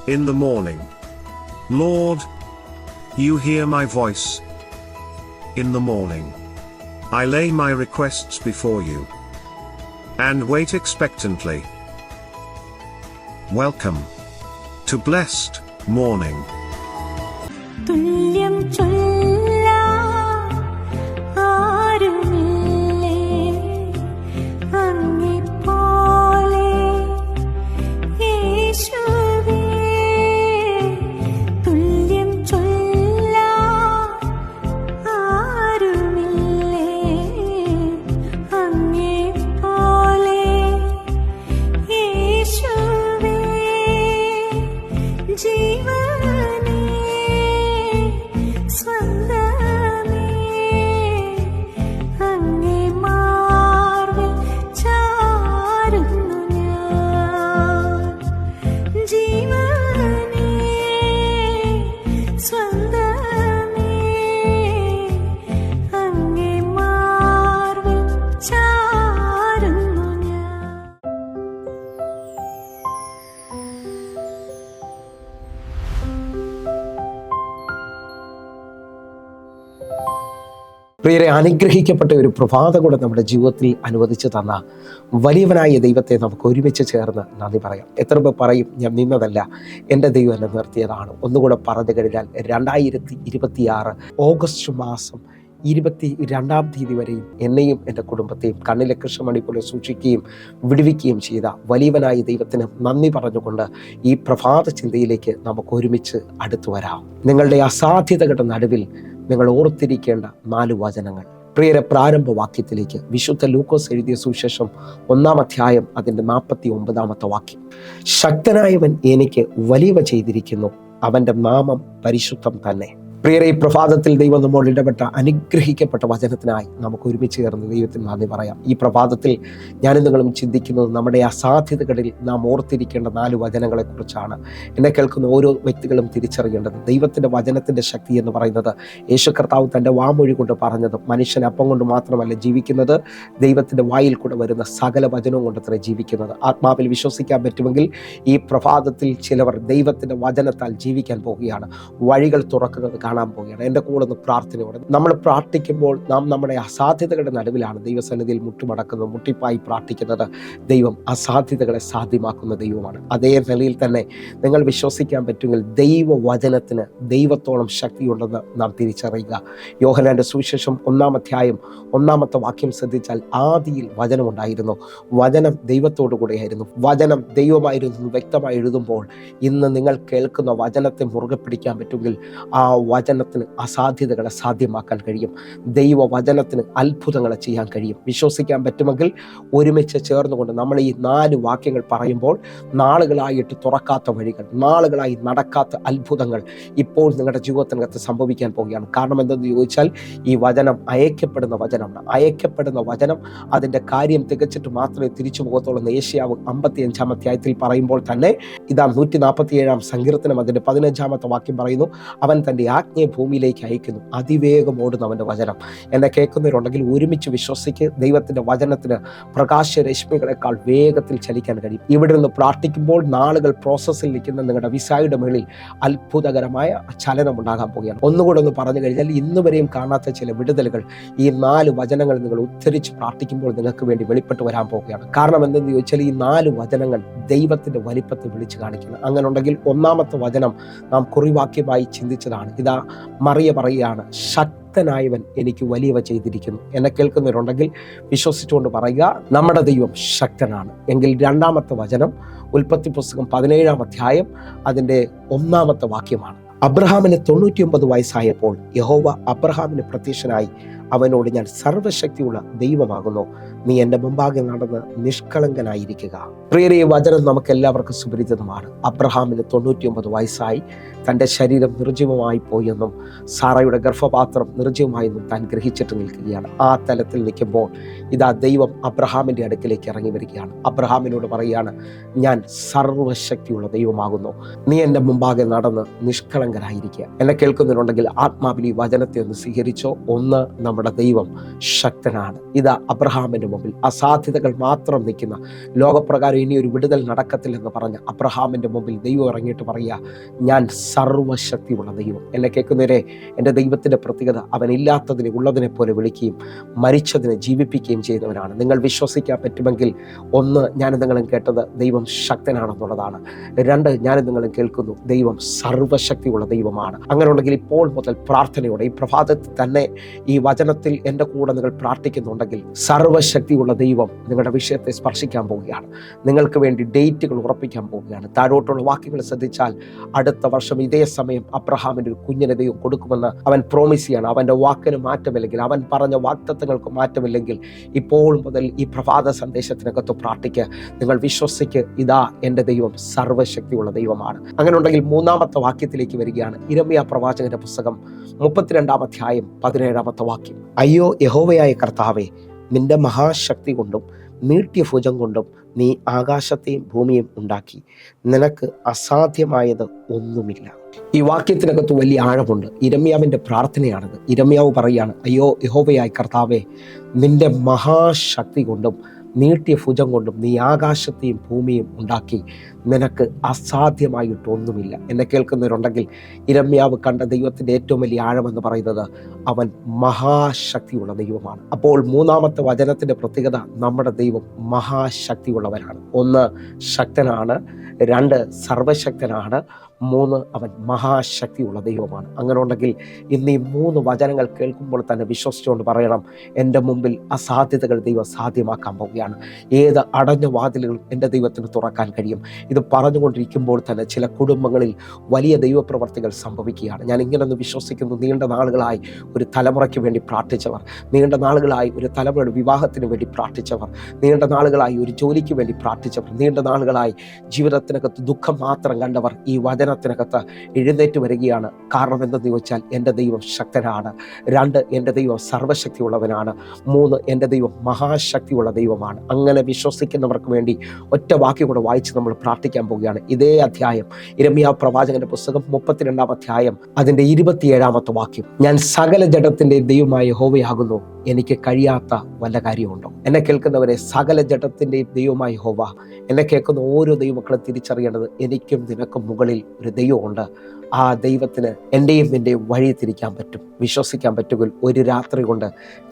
in the morning. Lord, you hear my voice. In the morning, I lay my requests before you and wait expectantly. Welcome to Blessed Morning. തുല്യം ചൊല്ലാൻ ആരുമില്ലേ അങ്ങെപ്പോലെ യേശുവേ. തുല്യം ചൊല്ലാൻ ആരുമില്ലേ അങ്ങെപ്പോലെ യേശുവേ. ജീവനേ സ്വന്തമേ അങ്ങേ മാർവിൽ ചാരുന്നു ഞാൻ. ജീവനേ സ്വന്തമേ അങ്ങേ മാർവിൽ ചാരുന്നു ഞാൻ. പ്രിയരെ, അനുഗ്രഹിക്കപ്പെട്ട ഒരു പ്രഭാത കൂടെ നമ്മുടെ ജീവിതത്തിൽ അനുവദിച്ചു തന്ന വലിയവനായ ദൈവത്തെ നമുക്ക് ഒരുമിച്ച് ചേർന്ന് നന്ദി പറയാം. എത്ര പേർ പറയും, ഞാൻ നിന്നതല്ല, എൻ്റെ ദൈവം എന്നെ നിർത്തിയതാണ്. ഒന്നുകൂടെ പറഞ്ഞു കഴിഞ്ഞാൽ 2026 ഓഗസ്റ്റ് മാസം 22-ാം തീയതി വരെയും എന്നെയും എൻ്റെ കുടുംബത്തെയും കണ്ണിലെ കൃഷ്ണമണി പോലെ സൂക്ഷിക്കുകയും വിടുവിക്കുകയും ചെയ്ത വലിയവനായ ദൈവത്തിന് നന്ദി പറഞ്ഞുകൊണ്ട് ഈ പ്രഭാത ചിന്തയിലേക്ക് നമുക്ക് ഒരുമിച്ച് അടുത്തു വരാം. നിങ്ങളുടെ അസാധ്യതകളുടെ നടുവിൽ നിങ്ങൾ ഓർത്തിരിക്കേണ്ട 4 വചനങ്ങൾ. പ്രിയരെ, പ്രാരംഭ വാക്യത്തിലേക്ക് വിശുദ്ധ ലൂക്കോസ് എഴുതിയ സുവിശേഷം 1-ാം അധ്യായം അതിൻ്റെ 49-ാമത്തെ വാക്യം. ശക്തനായവൻ എനിക്ക് വലിയവ ചെയ്തിരിക്കുന്നു, അവൻ്റെ നാമം പരിശുദ്ധം തന്നെ. പ്രിയരെ, ഈ പ്രഭാതത്തിൽ ദൈവം നമ്മോട് ഇടപെട്ട അനുഗ്രഹിക്കപ്പെട്ട വചനത്തിനായി നമുക്ക് ഒരുമിച്ച് ചേർന്ന് ദൈവത്തിന് നന്ദി പറയാം. ഈ പ്രഭാതത്തിൽ ഞാനും നിങ്ങളും ചിന്തിക്കുന്നത് നമ്മുടെ അസാധ്യതകളിൽ നാം ഓർത്തിരിക്കേണ്ട 4 വചനങ്ങളെക്കുറിച്ചാണ്. എന്നെ കേൾക്കുന്ന ഓരോ വ്യക്തികളും തിരിച്ചറിയേണ്ടത് ദൈവത്തിൻ്റെ വചനത്തിൻ്റെ ശക്തി എന്ന് പറയുന്നത് യേശു കർത്താവ് തൻ്റെ വാമൊഴി കൊണ്ട് പറഞ്ഞത്, മനുഷ്യൻ അപ്പം കൊണ്ട് മാത്രമല്ല ജീവിക്കുന്നത്, ദൈവത്തിൻ്റെ വായിൽ കൂടെ വരുന്ന സകല വചനവും കൊണ്ടത്രേ ജീവിക്കുന്നത്. ആത്മാവിൽ വിശ്വസിക്കാൻ പറ്റുമെങ്കിൽ ഈ പ്രഭാതത്തിൽ ചിലവർ ദൈവത്തിൻ്റെ വചനത്താൽ ജീവിക്കാൻ പോവുകയാണ്. വഴികൾ തുറക്കുന്നത് കാണാൻ പോവുകയാണ്. എൻ്റെ കൂടെ ഒന്ന് പ്രാർത്ഥനയോടെ നമ്മൾ പ്രാർത്ഥിക്കുമ്പോൾ നാം നമ്മുടെ അസാധ്യതകളുടെ നടുവിലാണ് ദൈവസന്നിധിയിൽ മുട്ടുമടക്കുന്നത്, മുട്ടിപ്പായി പ്രാർത്ഥിക്കുന്നത്. ദൈവം അസാധ്യതകളെ സാധ്യമാക്കുന്ന ദൈവമാണ്. അതേ നിലയിൽ തന്നെ നിങ്ങൾ വിശ്വസിക്കാൻ പറ്റുമെങ്കിൽ ദൈവവചനത്തിന് ദൈവത്തോളം ശക്തിയുണ്ടെന്ന് നാം തിരിച്ചറിയുക. യോഹന്നാന്റെ സുവിശേഷം 1-ാം അധ്യായം 1-ാമത്തെ വാക്യം ശ്രദ്ധിച്ചാൽ, ആദിയിൽ വചനമുണ്ടായിരുന്നു, വചനം ദൈവത്തോടു കൂടെയായിരുന്നു, വചനം ദൈവമായിരുന്നു വ്യക്തമായി എഴുതുമ്പോൾ ഇന്ന് നിങ്ങൾ കേൾക്കുന്ന വചനത്തെ മുറുകെ പിടിക്കാൻ പറ്റുമെങ്കിൽ ആ വചനത്തിന് അസാധ്യതകളെ സാധ്യമാക്കാൻ കഴിയും. ദൈവവചനത്തിന് അത്ഭുതങ്ങളെ ചെയ്യാൻ കഴിയും. വിശ്വസിക്കാൻ പറ്റുമെങ്കിൽ ഒരുമിച്ച് ചേർന്നുകൊണ്ട് നമ്മൾ ഈ 4 വാക്യങ്ങൾ പറയുമ്പോൾ നാളുകളായിട്ട് തുറക്കാത്ത വഴികൾ, നാളുകളായി നടക്കാത്ത അത്ഭുതങ്ങൾ ഇപ്പോൾ നിങ്ങളുടെ ജീവിതത്തിനകത്ത് സംഭവിക്കാൻ പോവുകയാണ്. കാരണം എന്തെന്ന് ചോദിച്ചാൽ ഈ വചനം അയക്കപ്പെടുന്ന വചനമാണ്. അയക്കപ്പെടുന്ന വചനം അതിൻ്റെ കാര്യം തികച്ചിട്ട് മാത്രമേ തിരിച്ചു പോകത്തുള്ളൂ എന്ന് യേശയ്യാവ് 55-ാം അധ്യായത്തിൽ പറയുമ്പോൾ തന്നെ ഇതാ 147-ാം സങ്കീർത്തനം അതിൻ്റെ 15-ാമത്തെ വാക്യം പറയുന്നു, അവൻ തൻ്റെ ആജ്ഞയെ ഭൂമിയിലേക്ക് അയക്കുന്നു, അതിവേഗം ഓടുന്നവൻ്റെ വചനം. എന്നെ കേൾക്കുന്നവരുണ്ടെങ്കിൽ ഒരുമിച്ച് വിശ്വസിക്ക്. ദൈവത്തിൻ്റെ വചനത്തിന് പ്രകാശരശ്മികളെക്കാൾ വേഗത്തിൽ ചലിക്കാൻ കഴിയും. ഇവിടെ നിന്ന് പ്രാർത്ഥിക്കുമ്പോൾ നാളുകൾ പ്രോസസ്സിൽ നിൽക്കുന്ന നിങ്ങളുടെ വിസയുടെ മേളിൽ അത്ഭുതകരമായ ചലനം ഉണ്ടാകാൻ പോവുകയാണ്. ഒന്നുകൂടെ ഒന്ന് പറഞ്ഞു കഴിഞ്ഞാൽ ഇന്ന് വരെയും കാണാത്ത ചില വിടുതലുകൾ ഈ 4 വചനങ്ങൾ നിങ്ങൾ ഉദ്ധരിച്ച് പ്രാർത്ഥിക്കുമ്പോൾ നിങ്ങൾക്ക് വേണ്ടി വെളിപ്പെട്ട് വരാൻ പോവുകയാണ്. കാരണം എന്തെന്ന് ചോദിച്ചാൽ ഈ 4 വചനങ്ങൾ ദൈവത്തിൻ്റെ വലിപ്പത്തെ വിളിച്ചു കാണിക്കുന്നു. അങ്ങനെ ഉണ്ടെങ്കിൽ 1-ാമത്തെ വചനം നാം കുറിവാക്യമായി ചിന്തിച്ചതാണ്. ഇതാ മറിയ പറയുകയാണ്, ശക്തനായവൻ എനിക്ക് വലിയവ ചെയ്തിരിക്കുന്നു. എന്നെ കേൾക്കുന്നവരുണ്ടെങ്കിൽ വിശ്വസിച്ചുകൊണ്ട് പറയുക, നമ്മുടെ ദൈവം ശക്തനാണ്. എങ്കിൽ 2-ാമത്തെ വചനം ഉൽപ്പത്തി പുസ്തകം 17-ാം അധ്യായം അതിൻ്റെ 1-ാമത്തെ വാക്യമാണ്. അബ്രഹാമിന് 99 വയസ്സായപ്പോൾ യഹോവ അബ്രഹാമിന് പ്രത്യക്ഷനായി അവനോട്, ഞാൻ സർവശക്തിയുള്ള ദൈവമാകുന്നു, നീ എൻ്റെ മുമ്പാകെ നടന്ന് നിഷ്കളങ്കനായിരിക്കുക. പ്രിയരെ, വചനം നമുക്ക് എല്ലാവർക്കും സുപരിചിതമാണ്. അബ്രഹാമിന് 99 വയസ്സായി, തൻ്റെ ശരീരം നിർജ്ജീവമായി പോയെന്നും സാറയുടെ ഗർഭപാത്രം നിർജ്ജീവമായെന്നും താൻ ഗ്രഹിച്ചിട്ട് നിൽക്കുകയാണ്. ആ തലത്തിൽ നിൽക്കുമ്പോൾ ഇതാ ദൈവം അബ്രഹാമിൻ്റെ അടുക്കിലേക്ക് ഇറങ്ങി വരികയാണ്. അബ്രഹാമിനോട് പറയുകയാണ്, ഞാൻ സർവശക്തിയുള്ള ദൈവമാകുന്നു, നീ എൻ്റെ മുമ്പാകെ നടന്ന് നിഷ്കളങ്കനായിരിക്കുക. എന്നെ കേൾക്കുന്നതിനുണ്ടെങ്കിൽ ആത്മാവിൽ ഈ വചനത്തെ ഒന്ന് സ്വീകരിച്ചോ. ഒന്ന്, നമ്മുടെ ദൈവം ശക്തനാണ്. ഇതാ അബ്രഹാമിൻ്റെ മുമ്പിൽ അസാധ്യതകൾ മാത്രം നിൽക്കുന്ന, ലോകപ്രകാരം ഇനി ഒരു വിടുതൽ നടക്കത്തില്ലെന്ന് പറഞ്ഞ അബ്രഹാമിൻ്റെ മുമ്പിൽ ദൈവം ഇറങ്ങിയിട്ട് പറയുക, ഞാൻ സർവ്വശക്തിയുള്ള ദൈവം. എന്നെ കേൾക്കുന്നവരെ, എൻ്റെ ദൈവത്തിൻ്റെ പ്രത്യേകത അവനില്ലാത്തതിനെ ഉള്ളതിനെ പോലെ വിളിക്കുകയും മരിച്ചതിനെ ജീവിപ്പിക്കുകയും ചെയ്യുന്നവനാണ്. നിങ്ങൾ വിശ്വസിക്കാൻ പറ്റുമെങ്കിൽ, ഒന്ന്, ഞാൻ നിങ്ങളും കേട്ടത് ദൈവം ശക്തനാണെന്നുള്ളതാണ്. രണ്ട്, ഞാൻ നിങ്ങളും കേൾക്കുന്നു ദൈവം സർവ്വശക്തിയുള്ള ദൈവമാണ്. അങ്ങനെ ഉണ്ടെങ്കിൽ ഇപ്പോൾ മുതൽ പ്രാർത്ഥനയോടെ ഈ പ്രഭാതത്തിൽ തന്നെ ഈ വചനത്തിൽ എൻ്റെ കൂടെ നിങ്ങൾ പ്രാർത്ഥിക്കുന്നുണ്ടെങ്കിൽ, സർവ്വശക്തിയുള്ള ദൈവം നിങ്ങളുടെ വിഷയത്തെ സ്പർശിക്കാൻ പോവുകയാണ്. നിങ്ങൾക്ക് വേണ്ടി ഡേറ്റുകൾ ഉറപ്പിക്കാൻ പോവുകയാണ്. താഴോട്ടുള്ള വാക്യങ്ങൾ ശ്രദ്ധിച്ചാൽ, അടുത്ത വർഷം ഇതേ സമയം അബ്രഹാമിന് ഒരു കുഞ്ഞിനെ ദൈവം കൊടുക്കുമെന്ന് അവൻ പ്രോമിസ് ചെയ്യാണ്. അവൻ്റെ വാക്കിന് മാറ്റമില്ലെങ്കിൽ, അവൻ പറഞ്ഞ വാഗ്ദത്തങ്ങൾക്ക് മാറ്റമില്ലെങ്കിൽ, ഇപ്പോൾ മുതൽ ഈ പ്രഭാത സന്ദേശത്തിനകത്ത് പ്രാർത്ഥിക്കുക. നിങ്ങൾ വിശ്വസിക്ക്, ഇതാ എൻ്റെ ദൈവം സർവ്വശക്തിയുള്ള ദൈവമാണ്. അങ്ങനെ ഉണ്ടെങ്കിൽ മൂന്നാമത്തെ വാക്യത്തിലേക്ക് വരികയാണ്. യിരെമ്യാ പ്രവാചകന്റെ പുസ്തകം 32-ാം അധ്യായം 17-ാമത്തെ വാക്യം. അയ്യോ യഹോവയായ കർത്താവേ, നിന്റെ മഹാശക്തി കൊണ്ടും നീട്ടിയ ഭുജം കൊണ്ടും നീ ആകാശത്തെയും ഭൂമിയും ഉണ്ടാക്കി, നിനക്ക് അസാധ്യമായത് ഒന്നുമില്ല. ഈ വാക്യത്തിനകത്ത് വലിയ ആഴമുണ്ട്. യിരെമ്യാവിൻ്റെ പ്രാർത്ഥനയാണിത്. യിരെമ്യാവ് പറയുകയാണ്, അയ്യോ യഹോവയായ കർത്താവേ, നിന്റെ മഹാശക്തി കൊണ്ടും നീട്ടിയ ഭുജം കൊണ്ടും നീ ആകാശത്തെയും ഭൂമിയും ഉണ്ടാക്കി, നിനക്ക് അസാധ്യമായിട്ടൊന്നുമില്ല. എന്നെ കേൾക്കുന്നവരുണ്ടെങ്കിൽ, യിരെമ്യാവ് കണ്ട ദൈവത്തിൻ്റെ ഏറ്റവും വലിയ ആഴമെന്ന് പറയുന്നത് അവൻ മഹാശക്തിയുള്ള ദൈവമാണ്. അപ്പോൾ മൂന്നാമത്തെ വചനത്തിൻ്റെ പ്രത്യേകത, നമ്മുടെ ദൈവം മഹാശക്തിയുള്ളവനാണ്. ഒന്ന്, ശക്തനാണ്. രണ്ട്, സർവശക്തനാണ്. മൂന്ന്, അവൻ മഹാശക്തിയുള്ള ദൈവമാണ്. അങ്ങനെ ഉണ്ടെങ്കിൽ ഇന്ന് ഈ മൂന്ന് വചനങ്ങൾ കേൾക്കുമ്പോൾ തന്നെ വിശ്വസിച്ചുകൊണ്ട് പറയണം, എൻ്റെ മുമ്പിൽ അസാധ്യതകൾ ദൈവം സാധ്യമാക്കാൻ പോവുകയാണ്. ഏത് അടഞ്ഞ വാതിലുകളും എൻ്റെ ദൈവത്തിന് തുറക്കാൻ കഴിയും. ഇത് പറഞ്ഞുകൊണ്ടിരിക്കുമ്പോൾ തന്നെ ചില കുടുംബങ്ങളിൽ വലിയ ദൈവപ്രവർത്തികൾ സംഭവിക്കുകയാണ്. ഞാൻ ഇങ്ങനൊന്ന് വിശ്വസിക്കുന്നു. നീണ്ട നാളുകളായി ഒരു തലമുറയ്ക്ക് വേണ്ടി പ്രാർത്ഥിച്ചവർ, നീണ്ട നാളുകളായി ഒരു തലമുറയുടെ വിവാഹത്തിന് വേണ്ടി പ്രാർത്ഥിച്ചവർ, നീണ്ട നാളുകളായി ഒരു ജോലിക്ക് വേണ്ടി പ്രാർത്ഥിച്ചവർ, നീണ്ട നാളുകളായി ജീവിതത്തിനകത്ത് ദുഃഖം മാത്രം കണ്ടവർ ഈ വചനത്തിനകത്ത് എഴുന്നേറ്റ് വരികയാണ്. കാരണം എന്തെന്ന് ചോദിച്ചാൽ, എൻ്റെ ദൈവം ശക്തനാണ്. രണ്ട്, എൻ്റെ ദൈവം സർവശക്തിയുള്ളവനാണ്. മൂന്ന്, എൻ്റെ ദൈവം മഹാശക്തിയുള്ള ദൈവമാണ്. അങ്ങനെ വിശ്വസിക്കുന്നവർക്ക് വേണ്ടി ഒറ്റ വാക്യം കൂടെ വായിച്ച് നമ്മൾ പ്രാർത്ഥിക്കാൻ പോവുകയാണ്. ഇതേ അധ്യായം, യിരെമ്യാ പ്രവാചകന്റെ പുസ്തകം 32-ാം അധ്യായം അതിൻ്റെ 27-ാമത്തെ വാക്യം. ഞാൻ സകല ജഡത്തിൻ്റെ ദൈവമായ യഹോവയാകുന്നു, എനിക്ക് കഴിയാത്ത വല്ല കാര്യമുണ്ടോ? എന്നെ കേൾക്കുന്നവരെ, സകല ജഡത്തിൻ്റെയും ദൈവമായ യഹോവ. എന്നെ കേൾക്കുന്ന ഓരോ ദൈവമക്കളും തിരിച്ചറിയേണ്ടത്, എനിക്കും നിനക്കും മുകളിൽ ഒരു ദൈവമുണ്ട്. ആ ദൈവത്തിന് എൻ്റെയും നിൻ്റെയും വഴി തിരിക്കാൻ പറ്റും, വിശ്വസിക്കാൻ പറ്റുമെങ്കിൽ. ഒരു രാത്രി കൊണ്ട്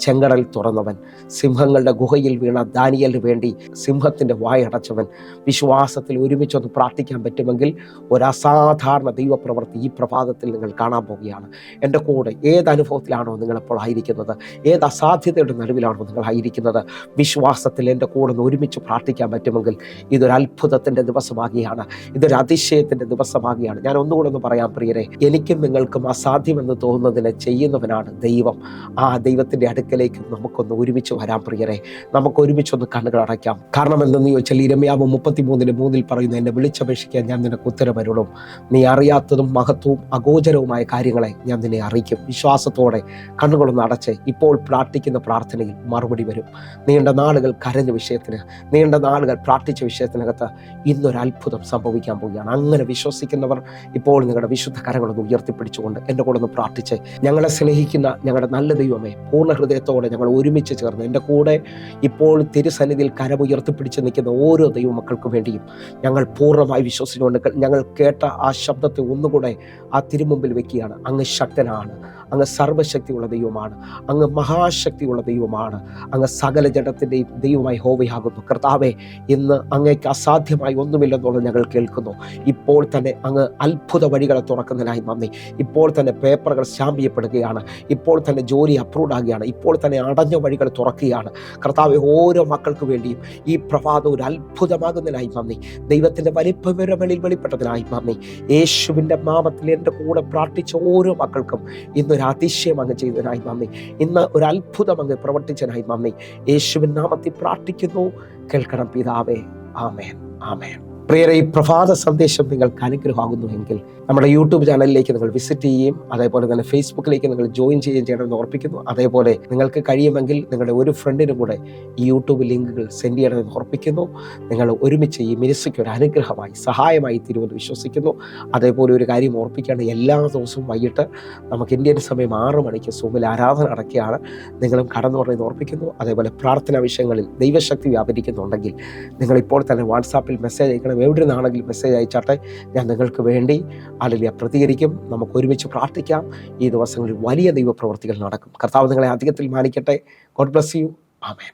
ചെങ്കടൽ തുറന്നവൻ, സിംഹങ്ങളുടെ ഗുഹയിൽ വീണ ദാനിയേലിന് വേണ്ടി സിംഹത്തിൻ്റെ വായടച്ചവൻ, വിശ്വാസത്തിൽ ഒരുമിച്ചൊന്ന് പ്രാർത്ഥിക്കാൻ പറ്റുമെങ്കിൽ ഒരു അസാധാരണ ദൈവപ്രവൃത്തി ഈ പ്രഭാതത്തിൽ നിങ്ങൾ കാണാൻ പോവുകയാണ്. എൻ്റെ കൂടെ ഏത് അനുഭവത്തിലാണോ നിങ്ങളെപ്പോൾ ആയിരിക്കുന്നത്, ഏത് അസാധ്യതയുടെ നടുവിലാണോ നിങ്ങൾ ആയിരിക്കുന്നത്, വിശ്വാസത്തിൽ എൻ്റെ കൂടെ ഒന്ന് ഒരുമിച്ച് പ്രാർത്ഥിക്കാൻ പറ്റുമെങ്കിൽ ഇതൊരു അത്ഭുതത്തിൻ്റെ ദിവസമാകുകയാണ്, ഇതൊരു അതിശയത്തിൻ്റെ ദിവസമാകുകയാണ്. ഞാൻ ഒന്നുകൂടെ ഒന്ന് പറയാം പ്രിയരെ, എനിക്കും നിങ്ങൾക്കും അസാധ്യമെന്ന് തോന്നുന്നതിനെ ചെയ്യുന്നവനാണ് ദൈവം. ആ ദൈവത്തിൻ്റെ അടുക്കലേക്ക് നമുക്കൊന്ന് ഒരുമിച്ച് വരാം പ്രിയരെ. നമുക്ക് ഒരുമിച്ചൊന്ന് കണ്ണുകൾ അടയ്ക്കാം. കാരണം എന്തെന്ന് ചോദിച്ചാൽ, യിരെമ്യാവ് 33:3 പറയുന്നു, എന്നെ വിളിച്ചപേക്ഷിക്കാൻ ഞാൻ നിനക്ക് ഉത്തരമരുളും, നീ അറിയാത്തതും മഹത്വവും അഗോചരവുമായ കാര്യങ്ങളെ ഞാൻ നിന്നെ അറിയിക്കും. വിശ്വാസത്തോടെ കണ്ണുകളൊന്ന് അടച്ച് ഇപ്പോൾ പ്രാർത്ഥിക്കുന്ന പ്രാർത്ഥനയിൽ മറുപടി വരും. നീണ്ട നാളുകൾ കരഞ്ഞ വിഷയത്തിന്, നീണ്ട നാളുകൾ പ്രാർത്ഥിച്ച വിഷയത്തിനകത്ത് ഇന്നൊരു അത്ഭുതം സംഭവിക്കാൻ പോവുകയാണ്. അങ്ങനെ വിശ്വസിക്കുന്നവർ ഇപ്പോൾ നിങ്ങളുടെ വിശുദ്ധ കരങ്ങളൊന്ന് ഉയർത്തിപ്പിടിച്ചുകൊണ്ട് എൻ്റെ കൂടെ ഒന്ന് പ്രാർത്ഥിച്ച്, ഞങ്ങളെ സ്നേഹിക്കുന്ന ഞങ്ങളുടെ നല്ല ദൈവമേ, പൂർണ്ണ ഹൃദയത്തോടെ ഞങ്ങൾ ഒരുമിച്ച് ചേർന്ന് എൻ്റെ കൂടെ ഇപ്പോൾ തിരുസന്നിധിയിൽ കരമുയർത്തിപ്പിടിച്ച് നിൽക്കുന്ന ഓരോ ദൈവമക്കൾക്കും വേണ്ടിയും ഞങ്ങൾ പൂർണ്ണമായി വിശ്വസിച്ചുകൊണ്ട് ഞങ്ങൾ കേട്ട ആ ശബ്ദത്തെ ഒന്നുകൂടെ ആ തിരുമുമ്പിൽ വെക്കുകയാണ്. അങ്ങ് ശക്തനാണ്, അങ്ങ് സർവശക്തിയുള്ള ദൈവമാണ്, അങ്ങ് മഹാശക്തിയുള്ള ദൈവമാണ്, അങ്ങ് സകല ജഡത്തിൻ്റെയും ദൈവമായി യഹോവയാകുന്നു. കർത്താവേ, ഇന്ന് അങ്ങേക്ക് അസാധ്യമായി ഒന്നുമില്ലെന്നുള്ളത് ഞങ്ങൾ കേൾക്കുന്നു. ഇപ്പോൾ തന്നെ അങ്ങ് അത്ഭുത വഴികളെ തുറക്കുന്നതിനായി നന്ദി. ഇപ്പോൾ തന്നെ പേപ്പറുകൾ സ്റ്റാമ്പ് ചെയ്യപ്പെടുകയാണ്, ഇപ്പോൾ തന്നെ ജോലി അപ്രൂവ്ഡ് ആകുകയാണ്, ഇപ്പോൾ തന്നെ അടഞ്ഞ വഴികൾ തുറക്കുകയാണ്. കർത്താവെ, ഓരോ മക്കൾക്ക് വേണ്ടിയും ഈ പ്രഭാതം ഒരു അത്ഭുതമാകുന്നതിനായി നന്ദി. ദൈവത്തിൻ്റെ വലിപ്പവിരകളിൽ വെളിപ്പെട്ടതിനായി നന്ദി. യേശുവിൻ്റെ നാമത്തിൽ എൻ്റെ കൂടെ പ്രാർത്ഥിച്ച ഓരോ മക്കൾക്കും ഇന്നൊരു അതിശയം അങ്ങ് ചെയ്തതിനായി നന്ദി. ഇന്ന് ഒരു അത്ഭുതം അങ്ങ് പ്രവർത്തിച്ചതിനായി നന്ദി. യേശുവിൻ നാമത്തിൽ പ്രാർത്ഥിക്കുന്നു, കേൾക്കണം പിതാവേ. ആമേൻ, ആമേൻ. പ്രിയരെ, ഈ പ്രഭാത സന്ദേശം നിങ്ങൾക്ക് അനുഗ്രഹമാകുന്നുവെങ്കിൽ നമ്മുടെ യൂട്യൂബ് ചാനലിലേക്ക് നിങ്ങൾ വിസിറ്റ് ചെയ്യുകയും അതേപോലെ തന്നെ ഫേസ്ബുക്കിലേക്ക് നിങ്ങൾ ജോയിൻ ചെയ്യുകയും ചെയ്യണമെന്ന് ഓർപ്പിക്കുന്നു. അതേപോലെ നിങ്ങൾക്ക് കഴിയുമെങ്കിൽ നിങ്ങളുടെ ഒരു ഫ്രണ്ടിനും കൂടെ ഈ യൂട്യൂബ് ലിങ്കുകൾ സെൻഡ് ചെയ്യണമെന്ന് ഓർപ്പിക്കുന്നു. നിങ്ങൾ ഒരുമിച്ച് ഈ മിനിസ്ട്രിക്ക് ഒരു അനുഗ്രഹമായി സഹായമായി തീരുമെന്ന് വിശ്വസിക്കുന്നു. അതേപോലെ ഒരു കാര്യം ഓർപ്പിക്കുകയാണ്, എല്ലാ ദിവസവും വൈകിട്ട് നമുക്ക് ഇന്ത്യൻ സമയം 6 മണിക്ക് സൂമിൽ ആരാധന നടക്കുകയാണ്. നിങ്ങളും കടന്നു പറയുന്നത് ഓർപ്പിക്കുന്നു. അതേപോലെ പ്രാർത്ഥനാ വിഷയങ്ങളിൽ ദൈവശക്തി വ്യാപരിക്കുന്നുണ്ടെങ്കിൽ നിങ്ങൾ ഇപ്പോൾ തന്നെ വാട്സാപ്പിൽ മെസ്സേജ് അയക്കണം. എവിടെ നിന്നാണെങ്കിലും മെസ്സേജ് അയച്ചാട്ടെ, ഞാൻ നിങ്ങൾക്ക് വേണ്ടി പ്രതികരിക്കും. നമുക്ക് ഒരുമിച്ച് പ്രാർത്ഥിക്കാം. ഈ ദിവസങ്ങളിൽ വലിയ ദൈവപ്രവൃത്തികൾ നടക്കും. കർത്താവ് നിങ്ങളെ അധികത്തിൽ മാനിക്കട്ടെ. God bless you. ആമേൻ.